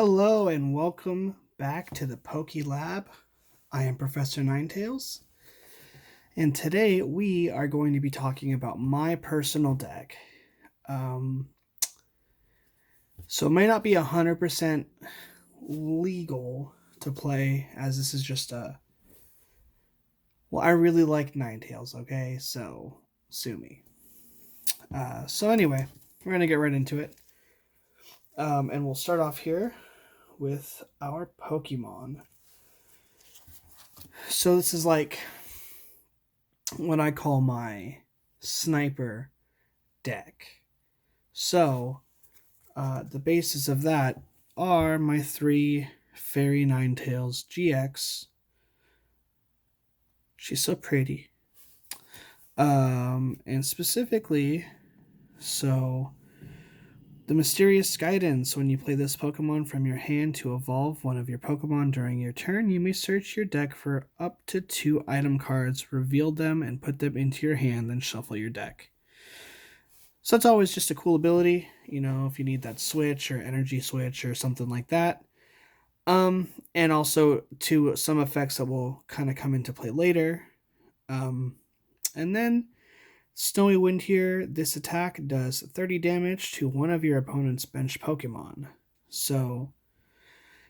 Hello and welcome back to the Poke Lab. I am Professor Ninetales, and today we are going to be talking about my personal deck. Um, so it may not be 100% legal to play, as this is just a. Well, I really like Ninetales, okay? So sue me. So anyway, we're going to get right into it. And we'll start off here with our Pokemon. So this is like what I call my sniper deck. So the basis of that are my three Fairy Ninetales GX. She's so pretty. And specifically, so the mysterious guidance. When you play this Pokemon from your hand to evolve one of your Pokemon during your turn, you may search your deck for up to 2 item cards, reveal them, and put them into your hand, then shuffle your deck. So that's always just a cool ability, if you need that switch or energy switch or something like that. And also to some effects that will kind of come into play later. And then Snowy Wind here, this attack does 30 damage to one of your opponent's bench Pokemon. So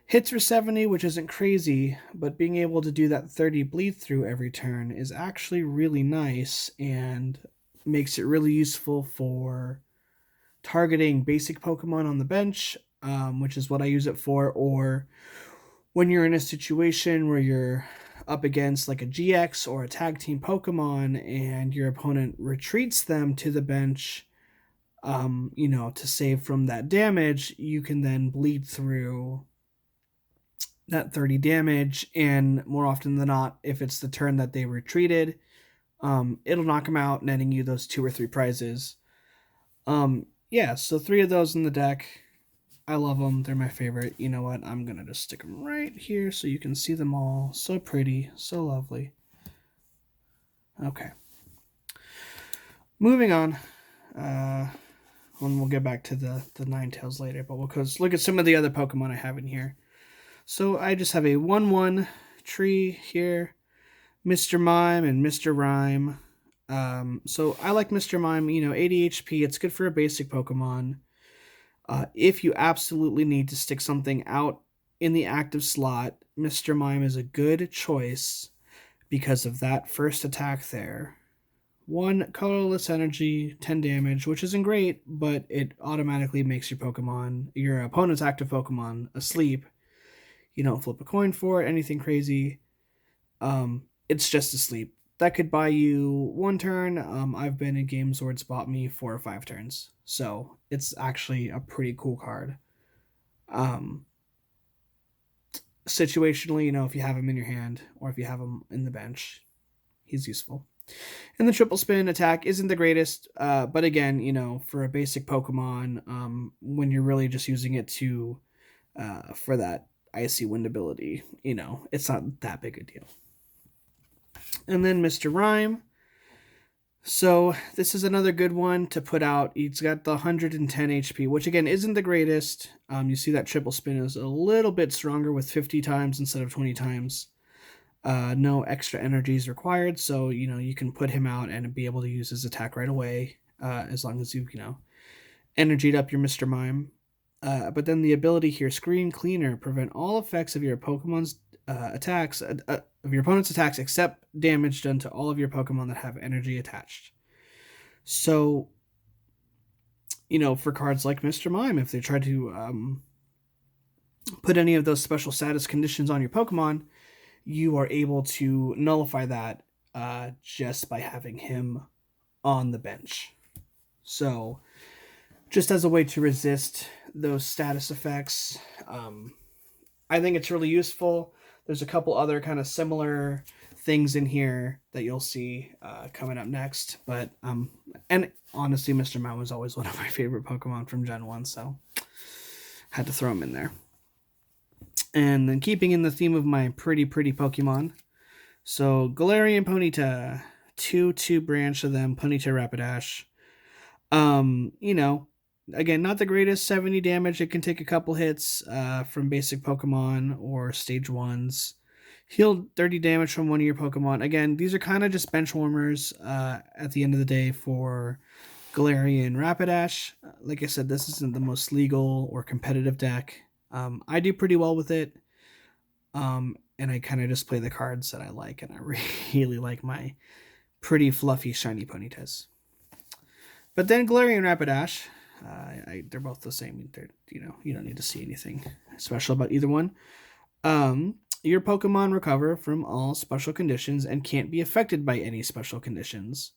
hits for 70, which isn't crazy, but being able to do that 30 bleed through every turn is actually really nice and makes it really useful for targeting basic Pokemon on the bench, which is what I use it for, or when you're in a situation where you're up against like a GX or a tag team Pokemon and your opponent retreats them to the bench, to save from that damage, you can then bleed through that 30 damage, and more often than not, if it's the turn that they retreated, it'll knock them out, netting you those 2 or 3 prizes. So 3 of those in the deck. I love them. They're my favorite. You know what? I'm going to just stick them right here so you can see them all. So pretty. So lovely. Okay. Moving on. And we'll get back to the Ninetales later, but we'll look at some of the other Pokemon I have in here. So I just have a 1/1 tree here. Mr. Mime and Mr. Rhyme. So I like Mr. Mime, 80 HP. It's good for a basic Pokemon. If you absolutely need to stick something out in the active slot, Mr. Mime is a good choice because of that first attack there. 1 colorless energy, 10 damage, which isn't great, but it automatically makes your opponent's active Pokemon, asleep. You don't flip a coin for it, anything crazy. It's just asleep. That could buy you 1 turn. I've been in games where it's bought me 4 or 5 turns. So it's actually a pretty cool card. Situationally, if you have him in your hand or if you have him in the bench, he's useful. And the triple spin attack isn't the greatest, but again, for a basic Pokemon, when you're really just using it for that icy wind ability, it's not that big a deal. And then Mr. Rhyme. So this is another good one to put out. He's got the 110 HP, which again isn't the greatest. You see that triple spin is a little bit stronger with 50 times instead of 20 times. No extra energies required, so you can put him out and be able to use his attack right away, as long as you've energied up your Mr. Mime. But then the ability here, Screen Cleaner, prevent all effects of your Pokemon's attacks of your opponent's attacks except damage done to all of your Pokemon that have energy attached. So, for cards like Mr. Mime, if they try to put any of those special status conditions on your Pokemon, you are able to nullify that just by having him on the bench. So, just as a way to resist those status effects, I think it's really useful. There's a couple other kind of similar things in here that you'll see coming up next. But, and honestly, Mr. Mime was always one of my favorite Pokemon from Gen 1, so had to throw him in there. And then keeping in the theme of my pretty Pokemon, so Galarian Ponyta, 2 branch of them, Ponyta Rapidash. Again, not the greatest 70 damage. It can take a couple hits from basic Pokemon or stage ones. Heal 30 damage from one of your Pokemon. Again, these are kind of just bench warmers at the end of the day for Galarian Rapidash. Like I said, this isn't the most legal or competitive deck. I do pretty well with it. And I kind of just play the cards that I like, and I really like my pretty fluffy shiny Ponytas. But then Galarian Rapidash, they're both the same. You don't need to see anything special about either one. Your Pokemon recover from all special conditions and can't be affected by any special conditions.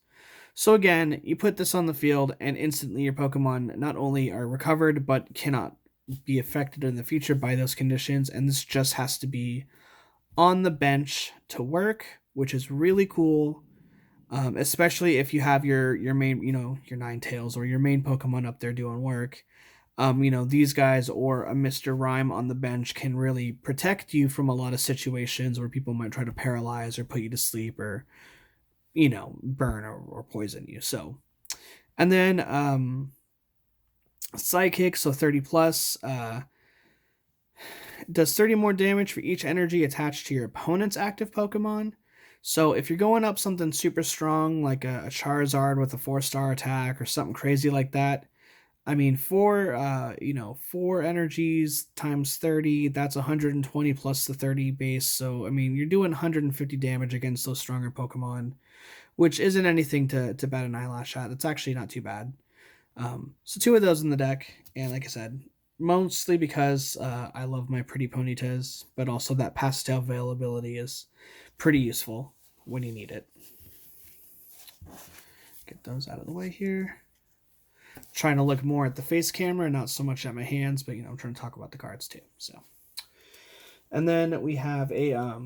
So again, you put this on the field, and instantly your Pokemon not only are recovered, but cannot be affected in the future by those conditions. And this just has to be on the bench to work, which is really cool. Especially if you have your main, your Ninetales or your main Pokemon up there doing work. These guys or a Mr. Rhyme on the bench can really protect you from a lot of situations where people might try to paralyze or put you to sleep or, burn or poison you. So, and then Psychic, so 30 plus, does 30 more damage for each energy attached to your opponent's active Pokemon. So if you're going up something super strong like a Charizard with a 4-star attack or something crazy like that, I mean, four energies times 30, that's 120 plus the 30 base. So I mean, you're doing 150 damage against those stronger Pokemon, which isn't anything to bat an eyelash at. It's actually not too bad. So 2 of those in the deck, and like I said, mostly because I love my pretty Ponytas, but also that pastel availability is pretty useful when you need it. Get those out of the way here. Trying to look more at the face camera, not so much at my hands, but I'm trying to talk about the cards too. So, and then we have a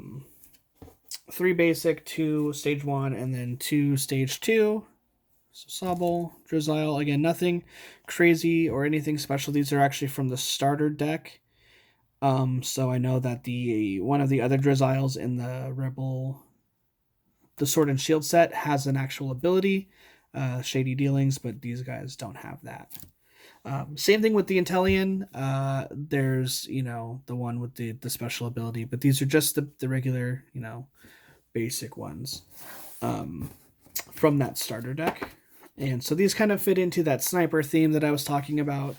3 basic, 2 stage 1, and then 2 stage 2. So Sobble, Drizzile, again, nothing crazy or anything special. These are actually from the starter deck. So I know that one of the other Drizziles in the Sword and Shield set has an actual ability, Shady Dealings, but these guys don't have that. Same thing with the Inteleon. There's, the one with the special ability, but these are just the regular, basic ones from that starter deck. And so these kind of fit into that sniper theme that I was talking about.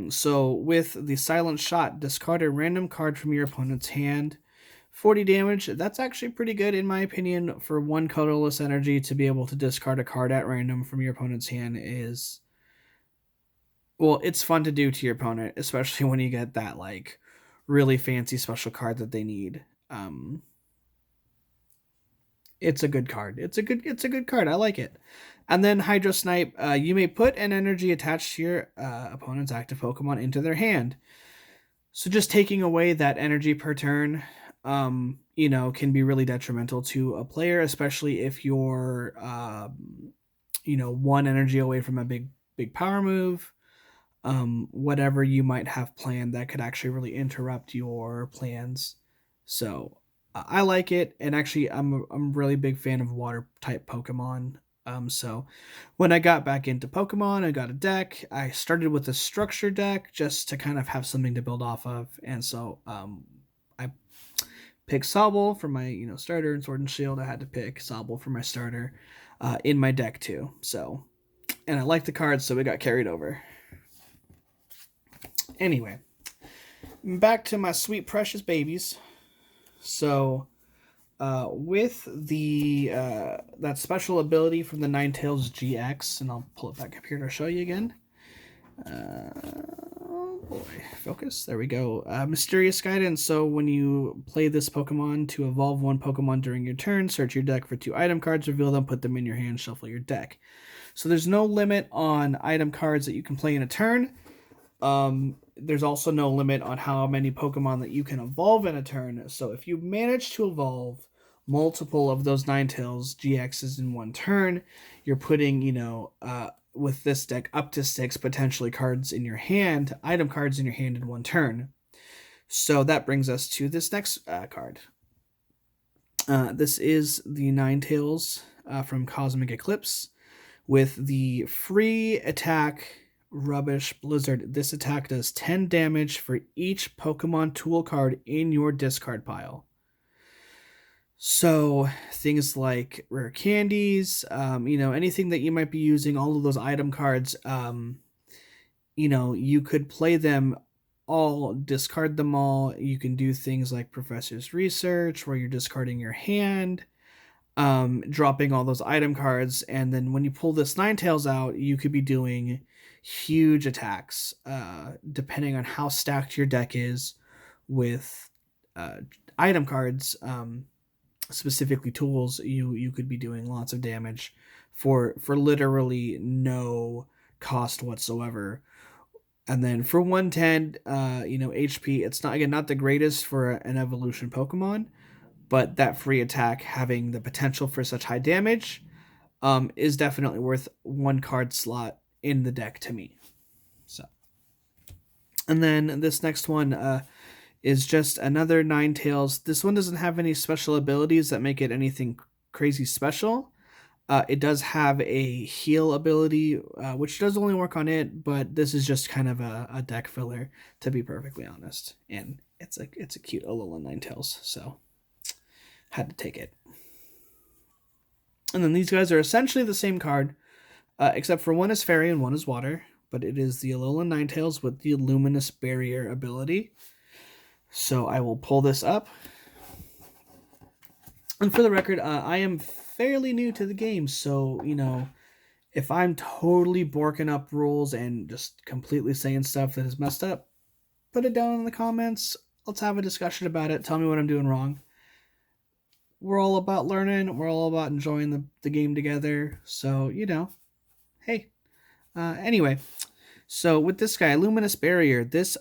So with the Silent Shot, discard a random card from your opponent's hand. 40 damage, that's actually pretty good in my opinion for one colorless energy. To be able to discard a card at random from your opponent's hand is, well, it's fun to do to your opponent, especially when you get that like really fancy special card that they need. It's a good card. It's a good card. I like it. And then Hydro Snipe, you may put an energy attached to your opponent's active Pokemon into their hand. So just taking away that energy per turn, can be really detrimental to a player, especially if you're, 1 energy away from a big power move. Whatever you might have planned that could actually really interrupt your plans. So I like it, and actually I'm a really big fan of water type Pokemon. So when I got back into Pokemon, I got a deck. I started with a structure deck just to kind of have something to build off of, and so I picked Sobble for my starter and Sword and Shield. I had to pick Sobble for my starter in my deck too. So, and I liked the cards, so it got carried over. Anyway, back to my sweet precious babies. So, with the that special ability from the Ninetales GX, and I'll pull it back up here to show you again. Oh boy, focus. There we go. Mysterious Guidance. So when you play this Pokemon to evolve one Pokemon during your turn, search your deck for 2 item cards, reveal them, put them in your hand, shuffle your deck. So there's no limit on item cards that you can play in a turn. There's also no limit on how many Pokemon that you can evolve in a turn. So if you manage to evolve multiple of those Ninetales GXs in one turn, you're putting, with this deck up to 6 potentially cards in your hand, item cards in your hand in one turn. So that brings us to this next card. This is the Ninetales from Cosmic Eclipse. With the free attack Rubbish Blizzard, this attack does 10 damage for each Pokemon tool card in your discard pile. So things like rare candies, anything that you might be using, all of those item cards, you could play them all, discard them all. You can do things like Professor's Research, where you're discarding your hand, dropping all those item cards, and then when you pull this Ninetales out, you could be doing huge attacks, depending on how stacked your deck is with item cards. Specifically tools, you could be doing lots of damage for literally no cost whatsoever. And then for 110, HP, it's not the greatest for an evolution Pokemon, but that free attack having the potential for such high damage is definitely worth one card slot in the deck to me. So, and then this next one is just another Ninetales. This one doesn't have any special abilities that make it anything crazy special. It does have a heal ability, which does only work on it, but this is just kind of a deck filler, to be perfectly honest. And it's a cute Alolan Ninetales, so had to take it. And then these guys are essentially the same card, except for one is fairy and one is water, but it is the Alolan Ninetales with the Luminous Barrier ability. So I will pull this up. And for the record, I am fairly new to the game, so, if I'm totally borking up rules and just completely saying stuff that is messed up, put it down in the comments. Let's have a discussion about it. Tell me what I'm doing wrong. We're all about learning. We're all about enjoying the game together. So, hey. Anyway, so with this guy, Luminous Barrier, this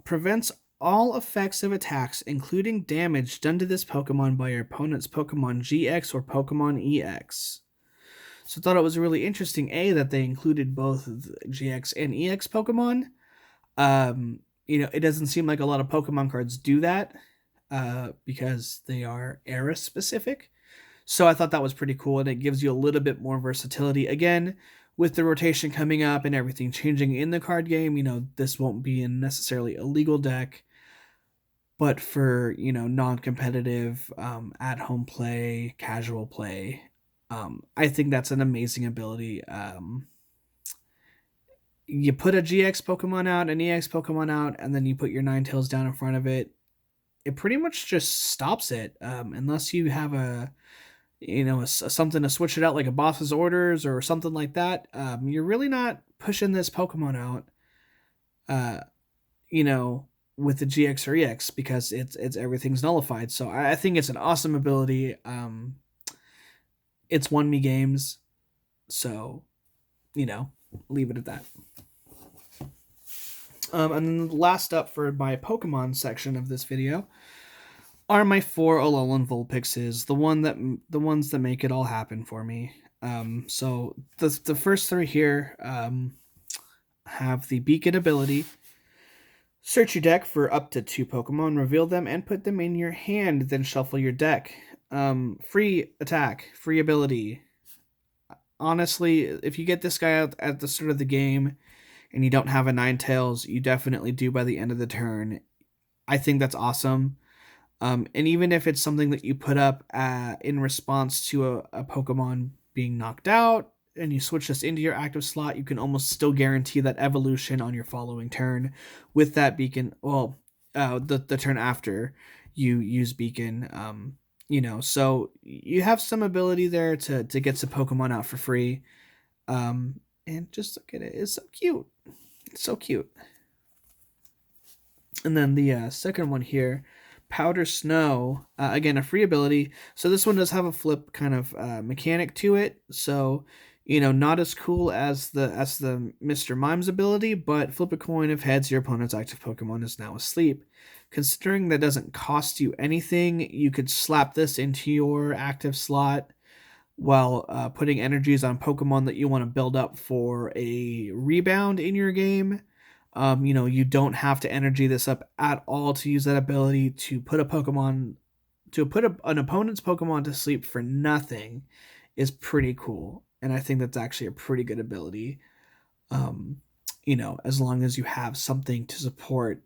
prevents all effects of attacks, including damage done to this Pokemon by your opponent's Pokemon GX or Pokemon EX. So I thought it was really interesting, that they included both the GX and EX Pokemon. It doesn't seem like a lot of Pokemon cards do that because they are era specific. So I thought that was pretty cool, and it gives you a little bit more versatility. Again, with the rotation coming up and everything changing in the card game, this won't be in necessarily a legal deck. But for, non-competitive, at-home play, casual play, I think that's an amazing ability. You put a GX Pokemon out, an EX Pokemon out, and then you put your Ninetales down in front of it. It pretty much just stops it, unless you have something to switch it out, like a boss's orders or something like that. You're really not pushing this Pokemon out, with the GX or EX, because it's everything's nullified. So I think it's an awesome ability. It's won me games, so leave it at that. And then last up for my Pokemon section of this video are my 4 Alolan Vulpixes, the ones that make it all happen for me. So the first 3 here have the Beacon ability. Search your deck for up to 2 Pokemon, reveal them, and put them in your hand, then shuffle your deck. Free attack, free ability. Honestly, if you get this guy out at the start of the game and you don't have a Ninetales, you definitely do by the end of the turn. I think that's awesome. And even if it's something that you put up in response to a Pokemon being knocked out, and you switch this into your active slot, you can almost still guarantee that evolution on your following turn with that beacon. Well, the turn after you use beacon, so you have some ability there to get some Pokemon out for free. And just look at it. It's so cute. It's so cute. And then the second one here, Powder Snow, again, a free ability. So this one does have a flip kind of mechanic to it. So, not as cool as the Mr. Mime's ability, but flip a coin. If heads, your opponent's active Pokemon is now asleep. Considering that doesn't cost you anything, you could slap this into your active slot while putting energies on Pokemon that you want to build up for a rebound in your game. You don't have to energy this up at all to use that ability to put an opponent's Pokemon to sleep for nothing is pretty cool. and I think that's actually a pretty good ability. Um, as long as you have something to support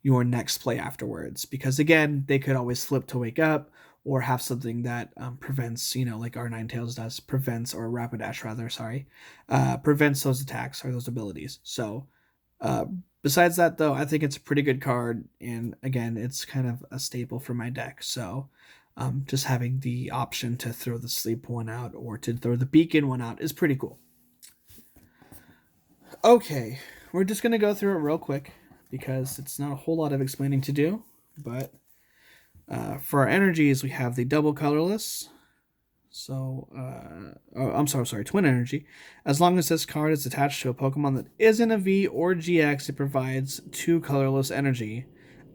your next play afterwards, because again, they could always flip to wake up or have something that prevents, like our Ninetales does, prevents, or Rapidash rather, sorry, prevents those attacks or those abilities. So uh, besides that, though, I think it's a pretty good card, and again, it's kind of a staple for my deck. So just having the option to throw the sleep one out or to throw the beacon one out is pretty cool. Okay, we're just gonna go through it real quick because it's not a whole lot of explaining to do. But for our energies, we have the double colorless. So, I'm sorry, twin energy. As long as this card is attached to a Pokemon that isn't a V or GX, it provides 2 colorless energy.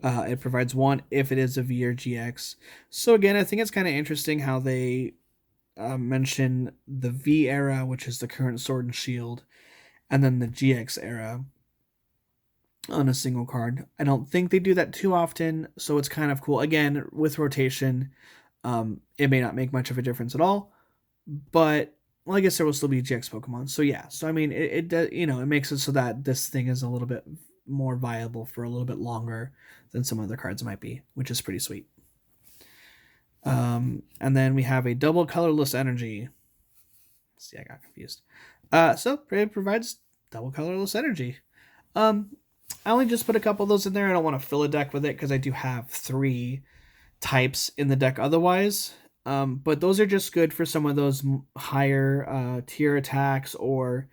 It provides 1 if it is a V or GX. So again, I think it's kind of interesting how they mention the V era, which is the current Sword and Shield, and then the GX era on a single card. I don't think they do that too often, so it's kind of cool. Again, with rotation, it may not make much of a difference at all, but well, I guess there will still be GX Pokemon. So yeah, so I mean, it does, it makes it so that this thing is a little bit more viable for a little bit longer than some other cards might be, which is pretty sweet. And then we have a double colorless energy. See, I got confused. So it provides double colorless energy. I only just put a couple of those in there. I don't want to fill a deck with it because I do have 3 types in the deck otherwise. But those are just good for some of those higher tier attacks, or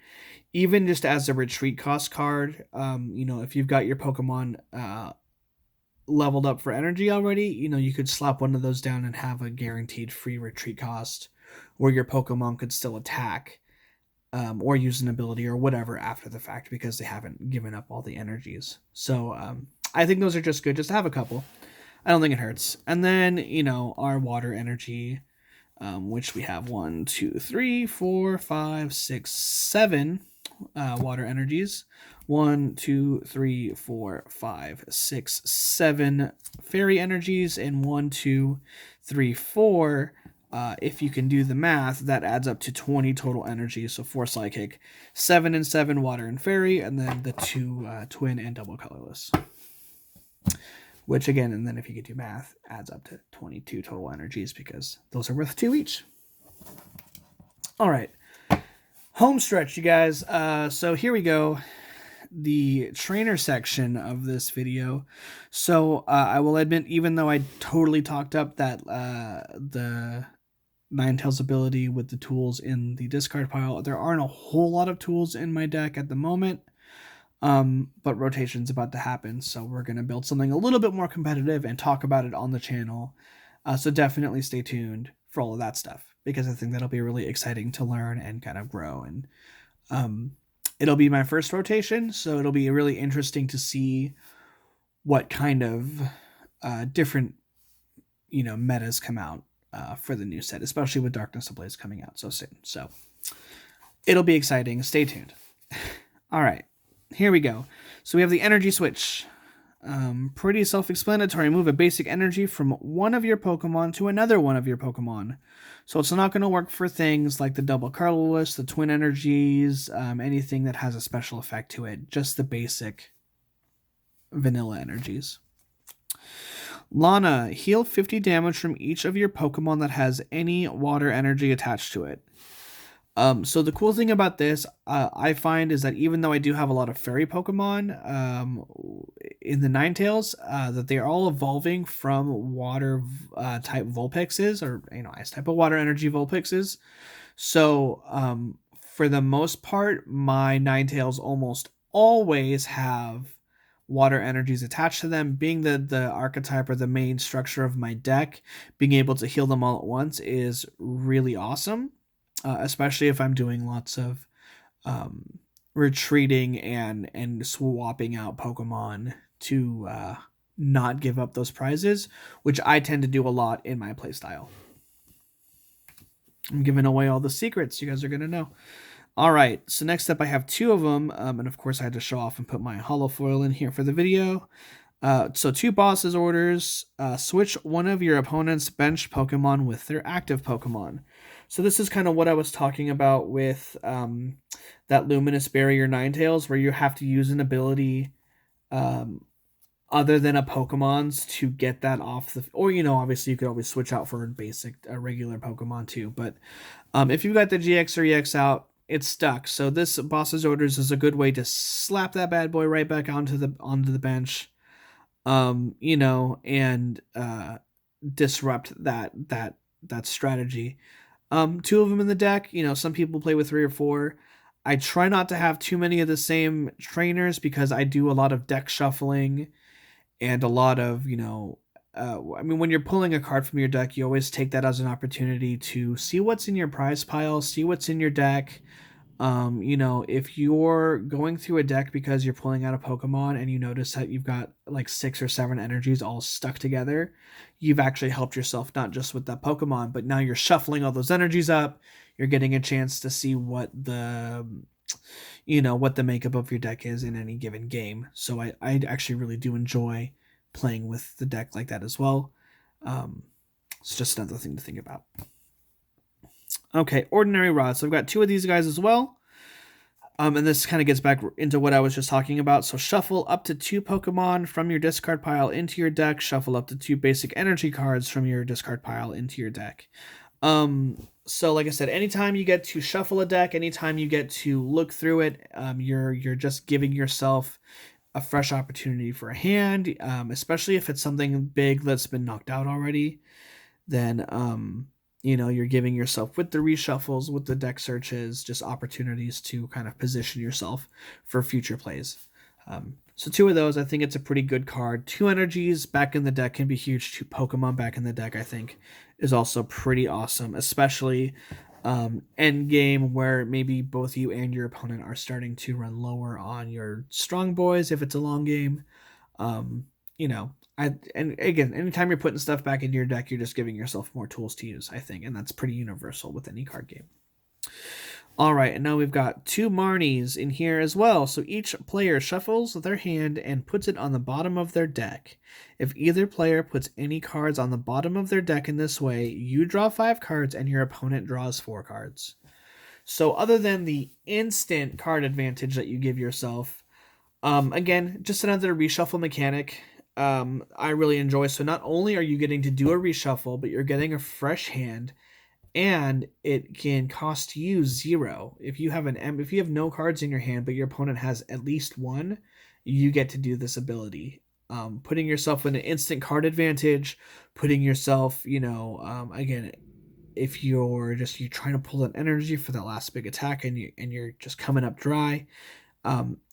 even just as a retreat cost card. If you've got your Pokemon leveled up for energy already, you could slap one of those down and have a guaranteed free retreat cost where your Pokemon could still attack or use an ability or whatever after the fact because they haven't given up all the energies. So I think those are just good just to have a couple. I don't think it hurts. And then, our water energy, which we have 1, 2, 3, 4, 5, 6, 7 water energies. 1, 2, 3, 4, 5, 6, 7 fairy energies, and 1, 2, 3, 4. If you can do the math, that adds up to 20 total energy. So 4 psychic, 7 and 7 water and fairy, and then the 2 twin and double colorless. Which again, and then if you could do math, adds up to 22 total energies because those are worth 2 each. All right, home stretch, you guys. So here we go. The trainer section of this video. So I will admit, even though I totally talked up that the Ninetales ability with the tools in the discard pile, there aren't a whole lot of tools in my deck at the moment. But rotation's about to happen, so we're going to build something a little bit more competitive and talk about it on the channel. So definitely stay tuned for all of that stuff, because I think that'll be really exciting to learn and kind of grow. And it'll be my first rotation, so it'll be really interesting to see what kind of different metas come out for the new set, especially with Darkness Ablaze coming out so soon. So it'll be exciting. Stay tuned. All right. Here we go. So we have the energy switch. Pretty self-explanatory. Move a basic energy from one of your Pokemon to another one of your Pokemon. So it's not going to work for things like the double colorless, the twin energies, anything that has a special effect to it. Just the basic vanilla energies. Lana, heal 50 damage from each of your Pokemon that has any water energy attached to it. So the cool thing about this, I find, is that even though I do have a lot of fairy Pokemon in the Ninetales, that they are all evolving from water type Vulpixes, or ice type of water energy Vulpixes. So for the most part, my Ninetales almost always have water energies attached to them. Being the archetype or the main structure of my deck, being able to heal them all at once is really awesome. Especially if I'm doing lots of retreating and swapping out Pokemon to not give up those prizes, which I tend to do a lot in my playstyle. I'm giving away all the secrets. You guys are going to know. All right, so next up I have 2 of them, and of course I had to show off and put my holofoil in here for the video. So 2 bosses orders. Switch one of your opponent's bench Pokemon with their active Pokemon. So this is kind of what I was talking about with that Luminous Barrier Ninetales, where you have to use an ability um, other than a Pokemon's to get that off the. Or obviously you could always switch out for a regular Pokemon too. But if you've got the GX or EX out, it's stuck. So this Boss's Orders is a good way to slap that bad boy right back onto the bench. And disrupt that strategy. Two of them in the deck. Some people play with three or four. I try not to have too many of the same trainers because I do a lot of deck shuffling and a lot of when you're pulling a card from your deck, you always take that as an opportunity to see what's in your prize pile, see what's in your deck. If you're going through a deck because you're pulling out a Pokemon and you notice that you've got like 6 or 7 energies all stuck together, you've actually helped yourself not just with that Pokemon, but now you're shuffling all those energies up. You're getting a chance to see what the makeup of your deck is in any given game. So I actually really do enjoy playing with the deck like that as well. It's just another thing to think about. Okay, Ordinary Rod. So I've got 2 of these guys as well. And this kind of gets back into what I was just talking about. So shuffle up to 2 Pokemon from your discard pile into your deck. Shuffle up to 2 basic energy cards from your discard pile into your deck. So like I said, anytime you get to shuffle a deck, anytime you get to look through it, you're just giving yourself a fresh opportunity for a hand, especially if it's something big that's been knocked out already. Then you're giving yourself, with the reshuffles, with the deck searches, just opportunities to kind of position yourself for future plays. So 2 of those, I think it's a pretty good card. 2 energies back in the deck can be huge. 2 Pokemon back in the deck, I think, is also pretty awesome, especially end game where maybe both you and your opponent are starting to run lower on your strong boys if it's a long game. And again, anytime you're putting stuff back into your deck, you're just giving yourself more tools to use, I think, and that's pretty universal with any card game. All right, and now we've got 2 Marnies in here as well. So each player shuffles their hand and puts it on the bottom of their deck. If either player puts any cards on the bottom of their deck in this way, you draw 5 cards and your opponent draws 4 cards. So other than the instant card advantage that you give yourself, again, just another reshuffle mechanic. I really enjoy. So not only are you getting to do a reshuffle, but you're getting a fresh hand, and it can cost you 0. If you have no cards in your hand, but your opponent has at least 1, you get to do this ability. Putting yourself in an instant card advantage, putting yourself, again, if you're trying to pull an energy for that last big attack and you're just coming up dry,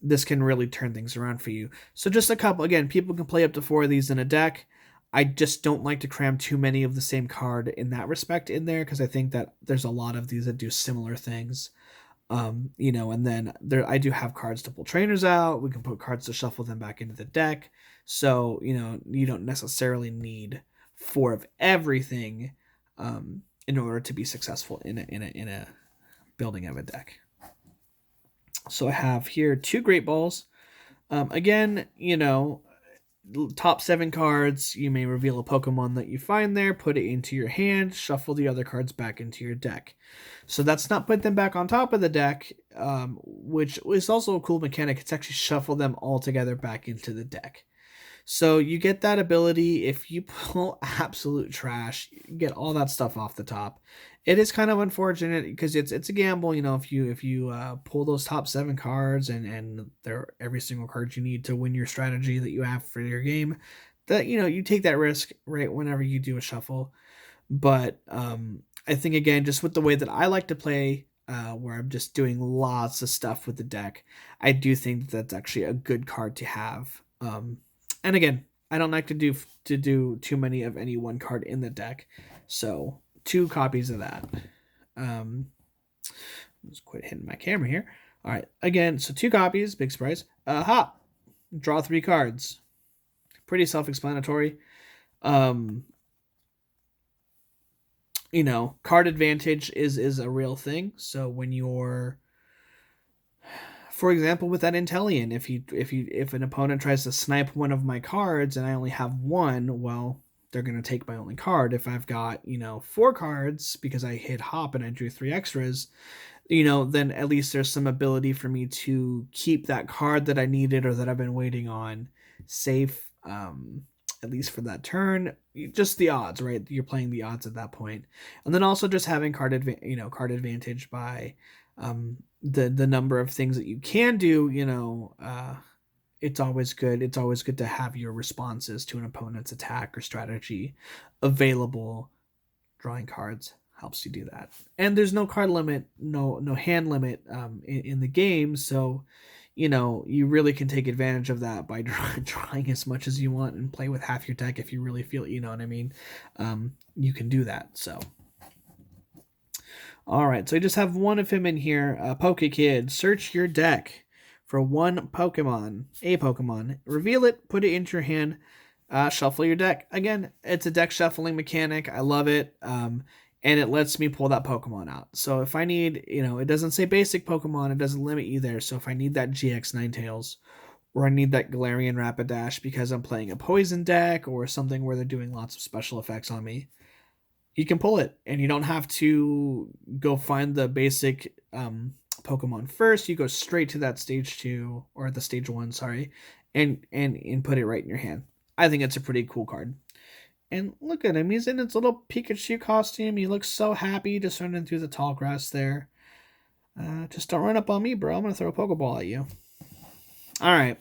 this can really turn things around for you. So just a couple, again, people can play up to 4 of these in a deck. I just don't like to cram too many of the same card in that respect in there, because I think that there's a lot of these that do similar things. And then I do have cards to pull trainers out. We can put cards to shuffle them back into the deck. So, you don't necessarily need 4 of everything in order to be successful in a building of a deck. So I have here 2 Great Balls. Again, top 7 cards, you may reveal a Pokemon that you find there, put it into your hand, shuffle the other cards back into your deck. So that's not put them back on top of the deck, which is also a cool mechanic. It's actually shuffle them all together back into the deck. So you get that ability if you pull absolute trash, you get all that stuff off the top. It is kind of unfortunate because it's a gamble, if you pull those top 7 cards and they're every single card you need to win your strategy that you have for your game, that you take that risk right whenever you do a shuffle. But I think, again, just with the way that I like to play, where I'm just doing lots of stuff with the deck, I do think that's actually a good card to have. And again, I don't like to do too many of any one card in the deck, so 2 copies of that. Let's quit hitting my camera here. All right, again, so 2 copies, big surprise. Draw 3 cards. Pretty self-explanatory. Card advantage is a real thing. So when you're, for example, with that Inteleon, if an opponent tries to snipe one of my cards and I only have 1, well, they're going to take my only card. If I've got, 4 cards because I hit hop and I drew 3 extras, then at least there's some ability for me to keep that card that I needed or that I've been waiting on safe, at least for that turn. Just the odds, right? You're playing the odds at that point, and then also just having card advantage by the number of things that you can do. It's always good. It's always good to have your responses to an opponent's attack or strategy available. Drawing cards helps you do that, and there's no card limit, no hand limit in the game, so you really can take advantage of that by drawing as much as you want and play with half your deck if you really feel it, you know what I mean. You can do that. So all right, so I just have one of him in here. Poke Kid, search your deck for one Pokemon, a Pokemon, reveal it, put it into your hand, shuffle your deck. Again, it's a deck shuffling mechanic. I love it. And it lets me pull that Pokemon out. So if I need, it doesn't say basic Pokemon, it doesn't limit you there. So if I need that GX Ninetales, or I need that Galarian Rapidash because I'm playing a poison deck or something where they're doing lots of special effects on me, you can pull it, and you don't have to go find the basic Pokemon first. You go straight to that stage 2 or the stage 1, sorry, and put it right in your hand. I think it's a pretty cool card. And look at him. He's in his little Pikachu costume. He looks so happy just running through the tall grass there. Just don't run up on me, bro. I'm going to throw a Pokeball at you. All right.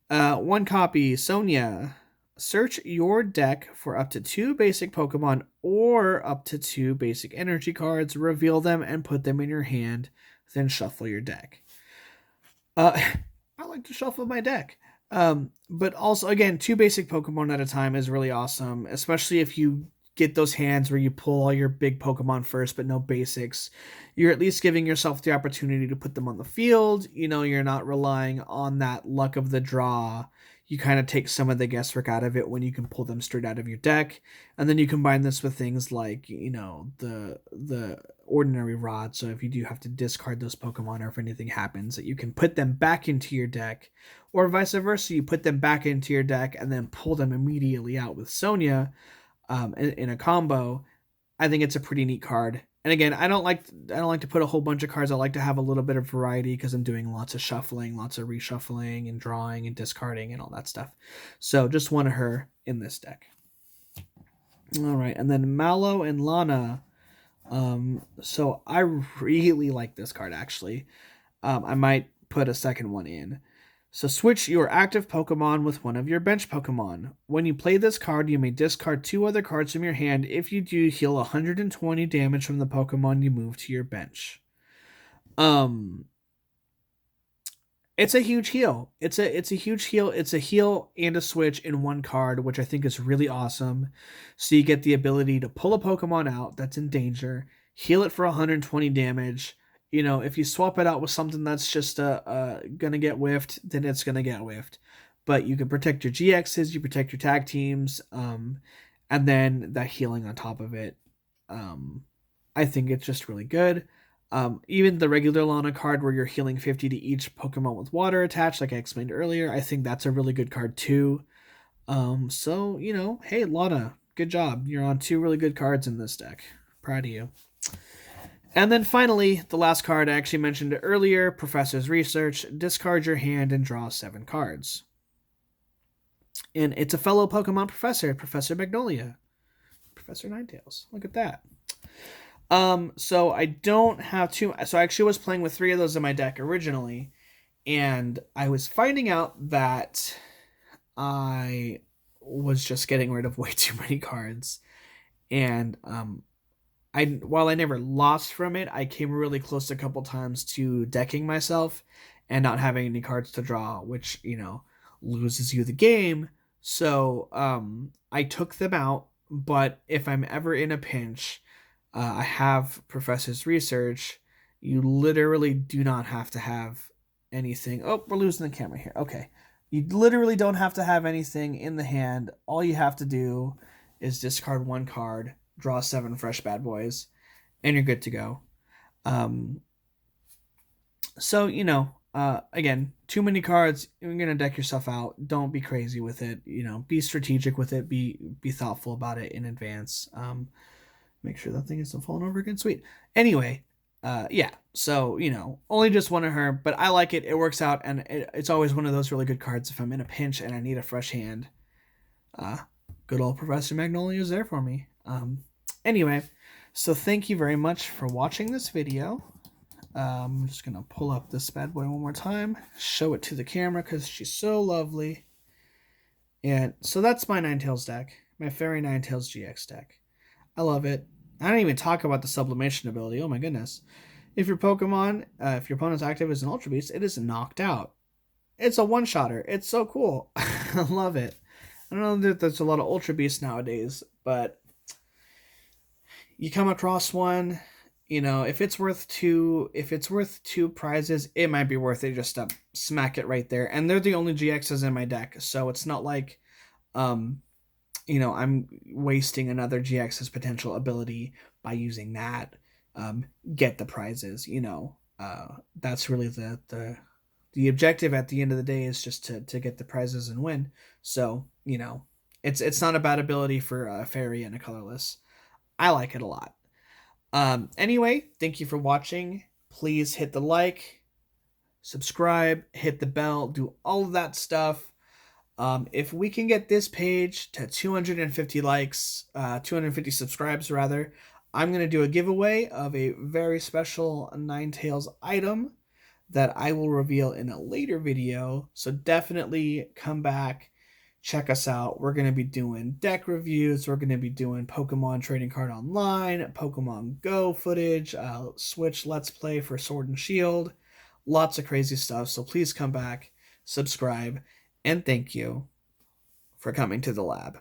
1 copy. Sonia. Search your deck for up to 2 basic Pokemon or up to 2 basic energy cards. Reveal them and put them in your hand. Then shuffle your deck. I like to shuffle my deck. But also, again, 2 basic Pokemon at a time is really awesome, especially if you get those hands where you pull all your big Pokemon first, but no basics. You're at least giving yourself the opportunity to put them on the field. You're not relying on that luck of the draw. You kind of take some of the guesswork out of it when you can pull them straight out of your deck. And then you combine this with things like, the ordinary rod. So if you do have to discard those Pokemon or if anything happens, that you can put them back into your deck, or vice versa, you put them back into your deck and then pull them immediately out with Sonia in a combo. I think it's a pretty neat card. And again, I don't like to put a whole bunch of cards. I like to have a little bit of variety because I'm doing lots of shuffling, lots of reshuffling and drawing and discarding and all that stuff. So just one of her in this deck. All right, and then Mallow and Lana. So I really like this card, actually. I might put a second one in. So switch your active Pokemon with one of your bench Pokemon. When you play this card, you may discard 2 other cards from your hand. If you do, heal 120 damage from the Pokemon you move to your bench. It's a huge heal. It's a huge heal. It's a heal and a switch in one card, which I think is really awesome. So you get the ability to pull a Pokemon out that's in danger, heal it for 120 damage. If you swap it out with something that's just gonna get whiffed, then it's gonna get whiffed. But you can protect your GXs, you protect your tag teams, and then that healing on top of it. I think it's just really good. Even the regular Lana card where you're healing 50 to each Pokemon with water attached, like I explained earlier, I think that's a really good card too. So, hey, Lana, good job. You're on 2 really good cards in this deck. Proud of you. And then finally, the last card I actually mentioned earlier, Professor's Research. Discard your hand and draw 7 cards. And it's a fellow Pokemon professor, Professor Magnolia. Professor Ninetales. Look at that. So I don't have 2. So I actually was playing with 3 of those in my deck originally. And I was finding out that I was just getting rid of way too many cards. And while I never lost from it, I came really close a couple times to decking myself and not having any cards to draw, which, loses you the game. So I took them out, but if I'm ever in a pinch, I have Professor's Research. You literally do not have to have anything. Oh, we're losing the camera here. Okay. You literally don't have to have anything in the hand. All you have to do is discard 1 card, draw 7 fresh bad boys, and you're good to go. So, Again, too many cards, you're gonna deck yourself out. Don't be crazy with it. Be strategic with it. Be thoughtful about it in advance. Make sure that thing isn't falling over again. Sweet. Anyway, yeah. So only just one of her, but I like it. It works out, and it's always one of those really good cards. If I'm in a pinch and I need a fresh hand, uh, good old Professor Magnolia is there for me. Anyway, so thank you very much for watching this video. I'm just gonna pull up this bad boy one more time, show it to the camera because she's so lovely. And so that's my Ninetales deck, my Fairy Ninetales GX deck. I love it. I don't even talk about the sublimation ability. Oh my goodness. If your Pokemon, if your opponent's active is an Ultra Beast, it is knocked out. It's a one-shotter. It's so cool. I love it. I don't know that there's a lot of Ultra Beasts nowadays, but you come across one, if it's worth two prizes, it might be worth it just to smack it right there. And they're the only GXs in my deck, so it's not like I'm wasting another GX's potential ability by using that. Get the prizes, that's really the objective at the end of the day, is just to get the prizes and win. So it's not a bad ability for a fairy and a colorless. I like it a lot. Anyway, thank you for watching. Please hit the like, subscribe, hit the bell, do all of that stuff. If we can get this page to 250 likes, 250 subscribes rather, I'm going to do a giveaway of a very special Ninetales item that I will reveal in a later video. So definitely come back, check us out. We're going to be doing deck reviews. We're going to be doing Pokemon Trading Card Online, Pokemon Go footage, Switch Let's Play for Sword and Shield. Lots of crazy stuff. So please come back, subscribe, and thank you for coming to the lab.